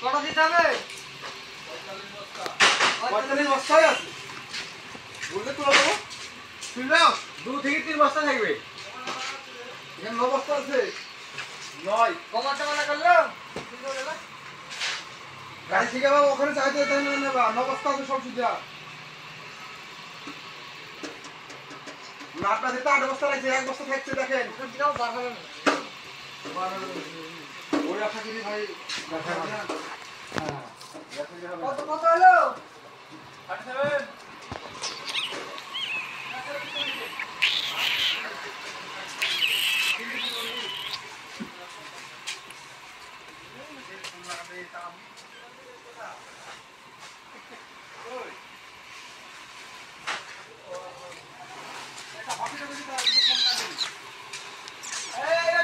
কটা দিতে হবে? 45 বস্তায় আছে। বললে তো দেবো। শুনলাম 2 থেকে 3 বস্তা থাকবে। এখানে 9 বস্তা আছে। 9 কমাতে মানা করলো? গাড়ি থেকে বাবা ওখানে চাইতে তাই না নেবা 9 বস্তা আছে সব সুবিধা। না আপনাদের তো 8 বস্তা আছে 1 বস্তা থাকছে দেখেন। দিও বাড়ানো। ওই আশা করি ভাই দেখাবো না। হ্যাঁ। কত হলো? 87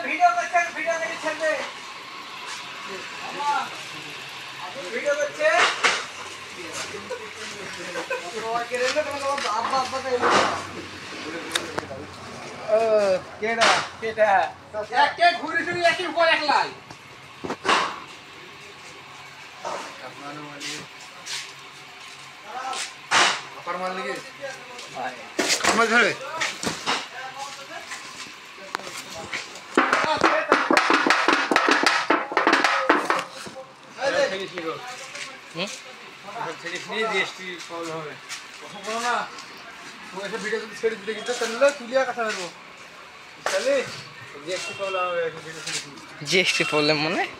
ভিডিও করছেন ভিডিও দেখে ছেড়ে ভিডিও করছে আব্বা আব্বা কেডা কেডা একে ঘুরে ফিরে একই উপর একলাই আপার মাল লাগে আমার ধরে জিএসটি প্রবলেম মানে